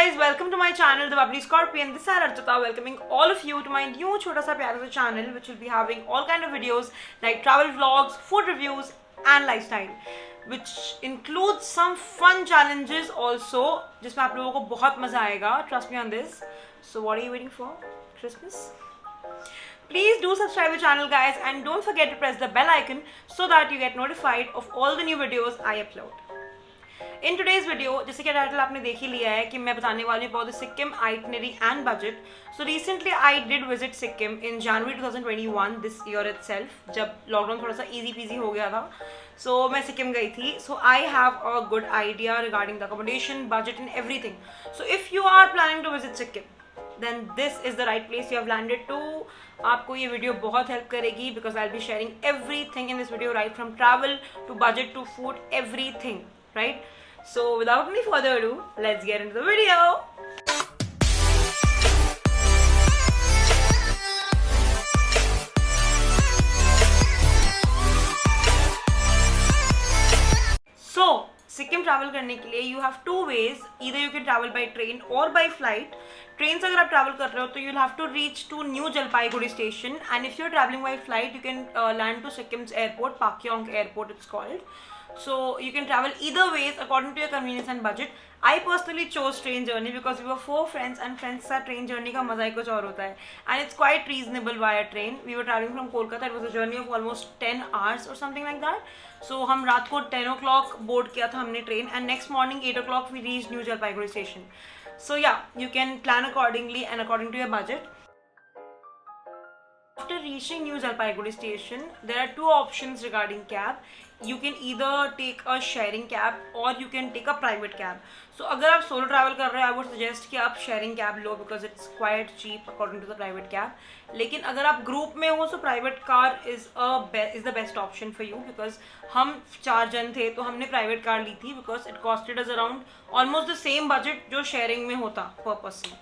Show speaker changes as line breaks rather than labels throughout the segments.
guys, welcome to my channel, The Bubbly Scorpion. This is Archita welcoming all of you to my new छोटा सा प्यारा सा channel which will be having all kind of videos like travel vlogs, food reviews and lifestyle, which includes some fun challenges also जिसमें आप लोगों को बहुत मजा आएगा. Trust me on this. So what are you waiting for? Christmas? Please do subscribe to the channel guys and don't forget to press the bell icon so that you get notified of all the new videos I upload. In today's video, जैसे कि title आपने देख ही लिया है कि मैं बताने वाली हूँ about the Sikkim itinerary and budget. So recently I did visit Sikkim in January 2021 this year itself, जब लॉकडाउन थोड़ा सा easy peasy हो गया था. So मैं सिक्किम गई थी. So I have a good idea regarding the accommodation, budget and everything. So if you are planning to visit Sikkim, then this is the right place you have landed to. आपको ये video बहुत help करेगी because I'll be sharing everything in this video, right from travel to budget to food, everything, right? So without any further ado, let's get into the video. So Sikkim travel करने के लिए you have two ways. Either you can travel by train or by flight. Train से अगर आप travel कर रहे हो तो you have to reach to new Jalpaiguri station, and if you are travelling by flight you can land to Sikkim's airport, Pakyong airport it's called. So you can travel either ways according to your convenience and budget. I personally chose train journey because we were 4 friends and friends का train journey का मजा ही कुछ और होता है, and it's quite reasonable via train. We were traveling from Kolkata. It was a journey of almost 10 hours or something like that. So हम रात को 10 o'clock board किया था हमने train, and next morning 8 o'clock we reached New Jalpaiguri station. So yeah, you can plan accordingly and according to your budget. After reaching New Jalpaiguri station, there are two options regarding cab. You can either take a sharing cab or you can take a private cab. So अगर आप solo travel कर रहे हो, I would suggest कि आप sharing cab low because it's quite cheap according to the private cab. लेकिन अगर आप group में हो तो private car is the best option for you because हम 4 जन थे तो हमने private car ली थी because it costed us around almost the same budget जो sharing में होता per person.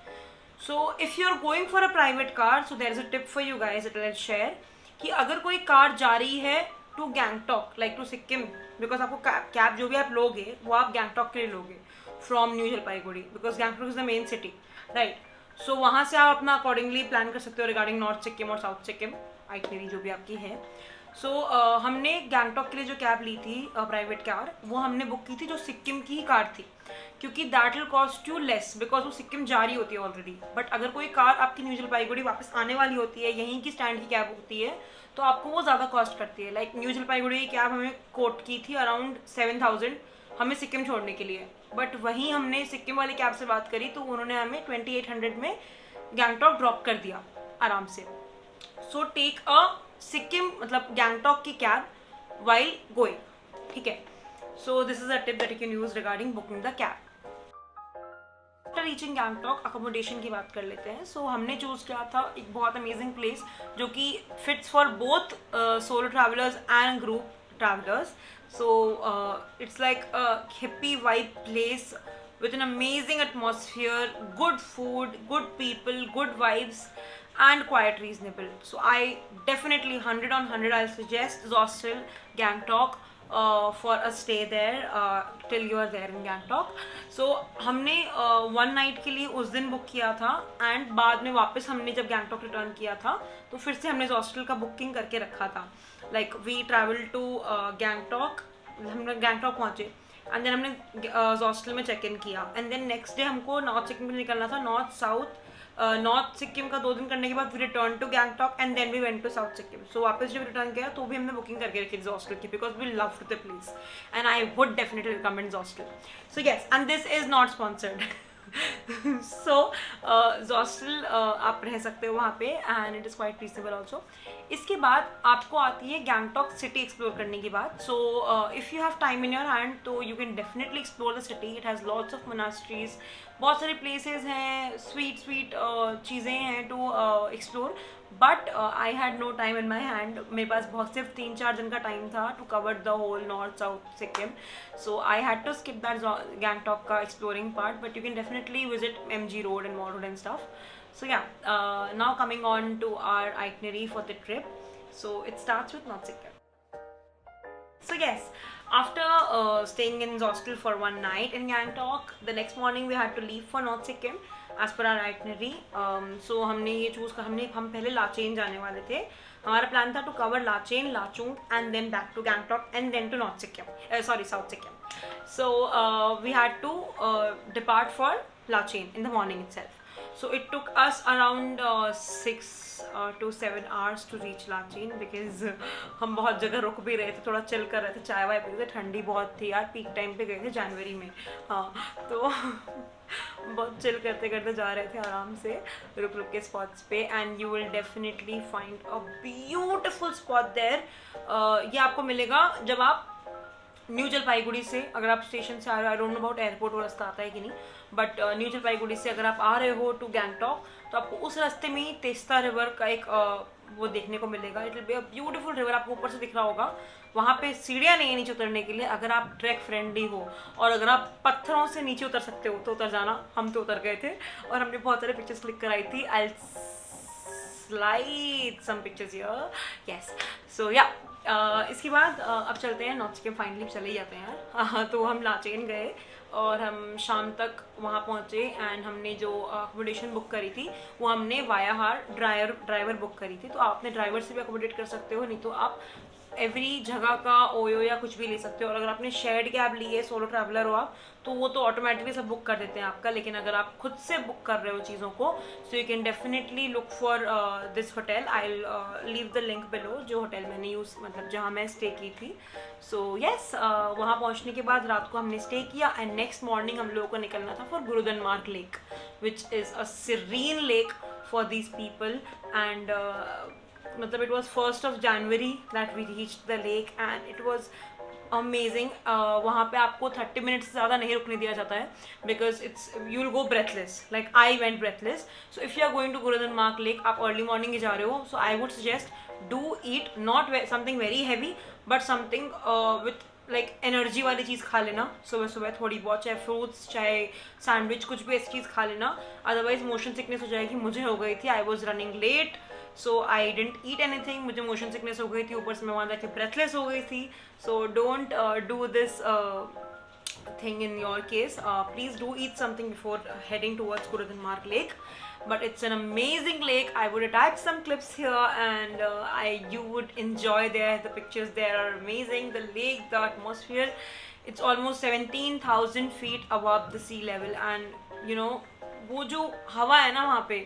So if you are going for a private car, so there is a tip for you guys that I'll share कि अगर कोई car जा रही है to Gangtok, like to Sikkim, because आपको कैब जो भी आप लोगे वो आप गैंगटॉक के लिए लोगे from New Jalpaiguri because Gangtok is the main city, right? So वहाँ से आप अपना accordingly plan कर सकते हो regarding North Sikkim और South Sikkim itinerary जो भी आपकी है. So हमने गैंगटॉक के लिए जो कैब ली थी प्राइवेट कार, वो हमने बुक की थी जो सिक्किम की ही कार थी क्योंकि that will cost you less because वो सिक्किम जा रही होती है ऑलरेडी. बट अगर कोई कार आपकी न्यू जलपाईगुड़ी वापस आने वाली होती है, यहीं की स्टैंड की कैब होती है, तो आपको वो ज़्यादा कॉस्ट करती है. लाइक न्यू जलपाईगुड़ी की कैब हमें कोट की थी अराउंड 7,000 हमें सिक्किम छोड़ने के लिए. बट वहीं हमने सिक्किम वाली कैब से बात करी तो उन्होंने हमें 2800 में गैंगटॉक ड्रॉप कर दिया आराम से. सो टेक अ सिक्किम मतलब गैंगटॉक की कैब वाइल गोइंग, ठीक है. So this is a tip that you can use regarding booking the cab. After reaching Gangtok accommodation की बात कर लेते हैं. सो हमने चूज किया था एक बहुत अमेजिंग प्लेस जो कि fits for both solo travellers and group travellers. So it's like a hippie vibe place with an amazing atmosphere, good food, good people, good vibes and quite reasonable. So I definitely 100 on 100 I'll suggest Zostel, Gangtok for a stay there till you are there in Gangtok. So हमने 1 night के लिए उस दिन book किया था and बाद में वापस हमने जब गैंगटॉक रिटर्न किया था तो फिर से हमने हॉस्टल का बुकिंग करके रखा था. Like we travel to Gangtok, हम गैंगटॉक पहुँचे एंड देन हमने हॉस्टल में चेक इन किया एंड देन नेक्स्ट डे हमको नॉर्थ सिक्किम में निकलना था. नॉर्थ सिक्किम का 2 दिन करने के बाद we return to Gangtok and then we went to south Sikkim. So वापस जब रिटर्न किया तो भी हमने बुकिंग करके रखी थी हॉस्टल की because we love the place and I would definitely recommend hostel. So yes, and this is not sponsored. So hostel आप रह सकते हो वहाँ पे and it is quite reasonable also. इसके बाद आपको आती है गैंगटॉक सिटी एक्सप्लोर करने की बात. So if you have time in your hand तो you can definitely explore the city. It has lots of monasteries, बहुत सारे प्लेसेस हैं, स्वीट चीज़ें हैं to explore. But I had no time in my hand. मेरे पास बहुत सिर्फ 3-4 दिन का टाइम था to cover the whole north south Sikkim. So I had to skip that Gangtok का exploring part. But you can definitely visit MG road and mall road and stuff. So yeah, now coming on to our itinerary for the trip. So it starts with North Sikkim. So yes, after staying in hostel for one night in Gangtok, the next morning we had to leave for North Sikkim as per our itinerary. So हमने ये choose कर हम पहले लाचेन जाने वाले थे. हमारा plan था to cover Lachen, Lachung and then back to Gangtok and then to north Sikkim, sorry south Sikkim. So we had to depart for Lachen in the morning itself. So it took us around 6 to 7 hours to reach Lachen because हम बहुत जगह रुक भी रहे थे, थोड़ा chill कर रहे थे, चाय वाय पी रहे थे. ठंडी बहुत थी यार, पीक टाइम पे गए थे जनवरी में. हाँ तो बहुत चिल करते करते जा रहे थे आराम से, रुक रुक के स्पॉट्स पे. And you will definitely find a beautiful spot there. ये आपको मिलेगा जब आप न्यू जलपाईगुड़ी से, अगर आप स्टेशन से आ रहे हो, I don't know about airport वो रास्ता आता है कि नहीं, बट न्यू जलपाईगुड़ी से अगर आप आ रहे हो टू गैंगटॉक, तो आपको उस रास्ते में ही तेस्ता रिवर का एक वो देखने को मिलेगा. It will be a beautiful river, आपको ऊपर से दिख रहा होगा. वहाँ पे सीढ़ियाँ नहीं है नीचे उतरने के लिए. अगर आप ट्रैक फ्रेंडली हो और अगर आप पत्थरों से नीचे उतर सकते हो तो उतर जाना. हम तो उतर गए थे और हमने बहुत सारे पिक्चर्स क्लिक कराई थी. I slide some pictures here. Yes, so या इसके बाद अब चलते हैं नॉर्थ सिक्किम. फाइनली चले ही जाते हैं यार. तो हम लाचेन गए और हम शाम तक वहाँ पहुँचे. एंड हमने जो अकोमोडेशन बुक करी थी वो हमने वाया हार ड्राइवर बुक करी थी. तो आप अपने ड्राइवर से भी अकोमोडेट कर सकते हो, नहीं तो आप एवरी जगह का ओयो या कुछ भी ले सकते हो. और अगर आपने शेयर्ड कैब ली है, सोलो ट्रैवलर हो आप, तो वो तो ऑटोमेटिकली सब बुक कर देते हैं आपका. लेकिन अगर आप खुद से बुक कर रहे हो चीज़ों को, सो you can definitely look for this hotel. I leave the link below, जो होटल मैंने यूज़ मतलब जहाँ मैं स्टे की थी. सो येस, वहाँ पहुँचने के बाद रात को हमने स्टे किया एंड नेक्स्ट मॉर्निंग हम लोगों को निकलना था for Gurudongmar lake, which is a serene lake for these people. And मतलब it was 1st of January that we reached the lake and it was amazing. वहाँ पे आपको 30 मिनट से ज़्यादा नहीं रुकने दिया जाता है because it's you will go breathless, like I went breathless. So if you are going to Gurudhanmarg Lake, आप early morning ही जा रहे हो, so I would suggest do eat not something very heavy but something with like energy वाली चीज़ खा लेना सुबह सुबह थोड़ी बहुत, चाहे फ्रूट्स चाहे सैंडविच, कुछ भी ऐसी चीज़ खा लेना. अदरवाइज मोशन सिकनेस हो जाएगी. मुझे हो गई थी, I was running late, so I didn't eat anything. मुझे मोशन सिकनेस हो गई थी, ऊपर से मैं वहाँ जाके ब्रेथलेस हो गई थी. So don't do this thing in your case. Please do eat something before heading towards Gurudhanmarg Lake. But it's an amazing lake. I would attach some clips here and you would enjoy there. The pictures there are amazing. The lake, the atmosphere, it's almost 17,000 feet above the sea level. And you know, वो जो हवा है ना वहाँ पे,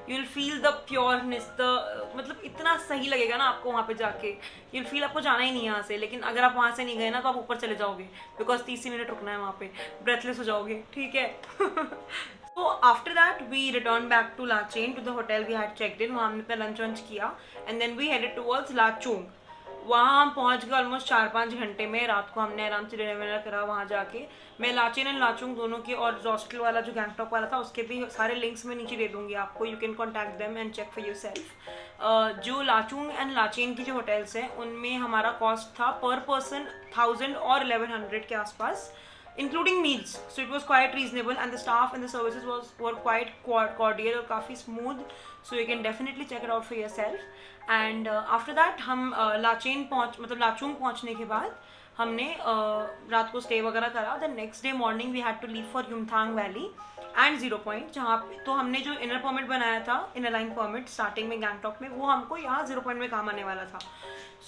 you will feel the pureness, the मतलब इतना सही लगेगा ना आपको वहाँ पे जाके. यू विल फील आपको जाना ही नहीं है यहाँ से. लेकिन अगर आप वहाँ से नहीं गए ना तो आप ऊपर चले जाओगे बिकॉज 30 मिनट रुकना है वहाँ पे, ब्रेथलेस हो जाओगे. ठीक है. So after that we returned back to Lachen to the hotel we had checked in. वहाँ हमने अपना लंच वंच किया and then we headed towards Lachung. वहाँ हम पहुँच गए ऑलमोस्ट 4-5 घंटे में. रात को हमने आराम से डिनर विनर करा वहाँ जाके. मैं लाचेन एंड लाचुंग दोनों की और हॉस्टल वाला जो गैंगटॉक वाला था उसके भी सारे लिंक्स मैं नीचे दे दूँगी आपको. You can contact them and check for yourself. जो लाचुंग एंड लाचेन की जो होटल्स हैं उनमें हमारा कॉस्ट था पर पर्सन 1000 और 1100 के आसपास, including meals. So it was quite reasonable and the staff and the services were quite cordial और काफ़ी smooth. So you can definitely check it out for yourself. And after that हम लाचेन लाचुंग पहुँचने के बाद हमने रात को स्टे वगैरह करा. The next day morning we had to leave for Yumthang valley and 0 point, जहाँ पे तो हमने जो इनर परमिट बनाया था, इनर लाइन परमिट स्टार्टिंग में गैंगटॉक में, वो हमको यहाँ 0 पॉइंट में काम आने वाला था.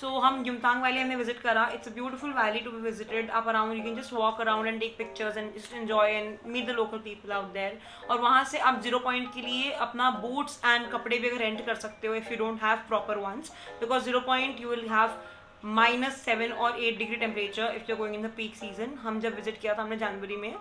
सो हम युमथांग वैली हमने विजिट करा. It's a beautiful valley to be visited. आप around you can just walk around and take pictures and just enjoy and meet the local people out there. और वहाँ से आप 0 पॉइंट के लिए अपना बूट्स एंड कपड़े भी रेंट कर सकते हो if you don't have proper ones, because 0 point you will have -7 और 8 degree temperature if you going in the peak season. हम जब विजिट किया था हमने जनवरी में,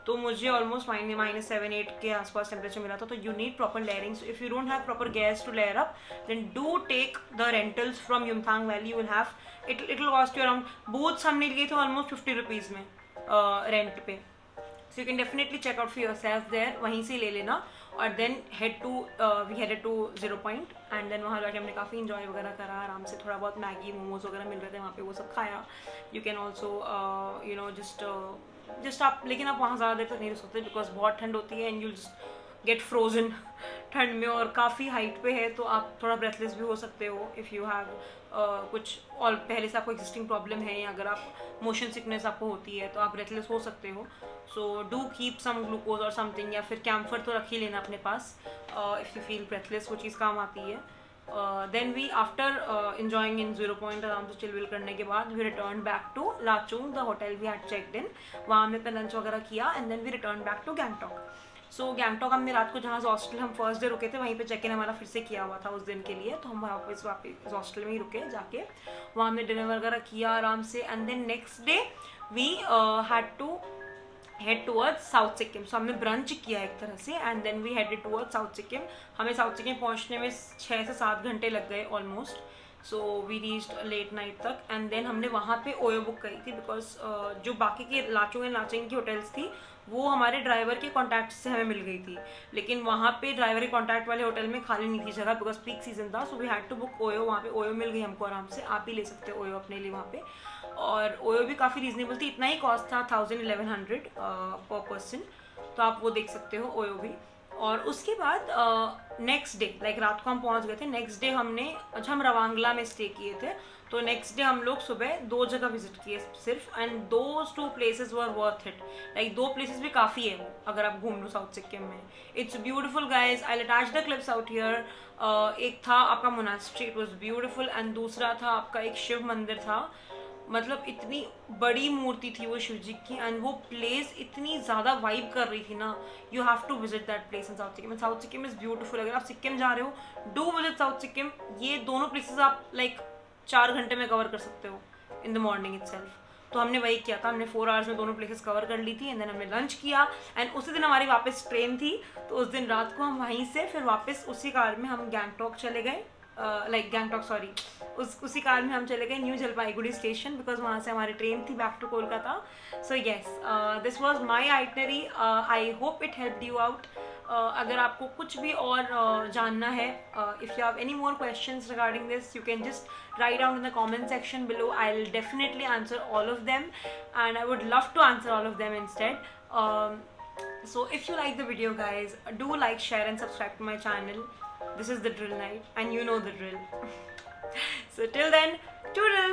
तो मुझे ऑलमोस्ट -7-8 के आसपास टेम्परेचर मिला था. तो you need proper layering. So if you don't have proper gears to layer up, then do take the rentals from Yumthang valley. You will have it will cost you around, boots हमने लिए थे almost 50 rupees में rent पे. So you can definitely check out for yourself there, वहीं से ले लेना. और then we headed to 0 point and then वहाँ जाके हमने काफ़ी इंजॉय वगैरह करा आराम से. थोड़ा बहुत मैगी मोमोज वगैरह मिल रहे थे वहाँ पे, वो सब खाया. You can also you know just आप, लेकिन आप वहाँ ज़्यादा देर तक नहीं रुक सकते बिकॉज बहुत ठंड होती है एंड यू गेट फ्रोजन ठंड में, और काफ़ी हाइट पे है तो आप थोड़ा ब्रेथलेस भी हो सकते हो इफ़ यू हैव कुछ और पहले से आपको एग्जिस्टिंग प्रॉब्लम है, या अगर आप मोशन सिकनेस आपको होती है तो आप ब्रेथलेस हो सकते हो. So do keep some glucose और समथिंग, या फिर कैम्फर तो रख ही लेना अपने पास इफ़ यू फील ब्रेथलेस, वो चीज़ काम आती है. Then we after enjoying in 0 point आराम से चिलविल करने के बाद we return back to Lachung, the hotel we had checked in. वहाँ हमने अपना लंच वगैरह किया and then we return back to Gangtok. So Gangtok हमने रात को जहाँ हॉस्टल हम फर्स्ट डे रुके थे वहीं पे चेक इन हमारा फिर से किया हुआ था उस दिन के लिए, तो हम वापस हॉस्टल में ही रुके जाके. वहाँ हमने डिनर वगैरह किया आराम से and then next day we had to head towards south Sikkim. So हमने ब्रंच किया एक तरह से and then we headed towards south Sikkim. हमें साउथ सिक्किम पहुँचने में 6 से 7 घंटे लग गए almost. So we reached late night तक एंड देन हमने वहाँ पे ओयो बुक करी थी बिकॉज जो बाकी की लाचुंग एंड लाचेंग की होटल्स थी वो हमारे ड्राइवर के कॉन्टैक्ट से हमें मिल गई थी, लेकिन वहाँ पे ड्राइवर के कॉन्टैक्ट वाले होटल में खाली नहीं थी जगह बिकॉज पीक सीजन था. So we had to book OYO. वहाँ पे ओयो मिल गई हमको आराम से. आप ही ले सकते हो ओयो अपने लिए वहाँ पे, और ओयो भी काफ़ी रीजनेबल थी. इतना ही कॉस्ट था 1000-1100 पर पर्सन, तो आप वो देख सकते हो ओयो भी. और उसके बाद नेक्स्ट डे लाइक रात को हम पहुंच गए थे. नेक्स्ट डे हमने अच्छा हम रवांगला में स्टे किए थे, तो नेक्स्ट डे हम लोग सुबह 2 जगह विजिट किए सिर्फ, and those 2 places were worth it. Like 2 places भी काफ़ी है वो अगर आप घूम लो साउथ सिक्किम में. It's beautiful guys. I will attach the clips out here. एक था आपका monastery, it was beautiful, and दूसरा था आपका एक शिव मंदिर था. मतलब इतनी बड़ी मूर्ति थी वो शिव जी की, एंड वो प्लेस इतनी ज़्यादा वाइब कर रही थी ना. You have to visit that place in south Sikkim. South Sikkim is beautiful. अगर आप सिक्किम जा रहे हो डू विजिट साउथ सिक्किम. ये दोनों प्लेसेस आप लाइक 4 घंटे में कवर कर सकते हो इन द मॉर्निंग इटसेल्फ. तो हमने वही किया था. हमने 4 आवर्स में दोनों प्लेसेस कवर कर ली थी एंड देन हमने लंच किया एंड उसी दिन हमारी वापस ट्रेन थी. तो उस दिन रात को हम वहीं से फिर वापस उसी कार में हम गैंगटॉक चले गए. गैंगटॉक सॉरी, उसी कार में हम चले गए न्यू जलपाईगुड़ी स्टेशन बिकॉज वहाँ से हमारी ट्रेन थी back to Kolkata. So yes, this was my itinerary. I hope it help you out. अगर आपको कुछ भी और जानना है, if you have any more questions regarding this, you can just write down in the comment section below. I'll definitely answer all of them and I would love to answer all of them instead. So if you like the video guys, do like, share and subscribe to my channel. This is the drill night and you know the drill. So till then, toodles.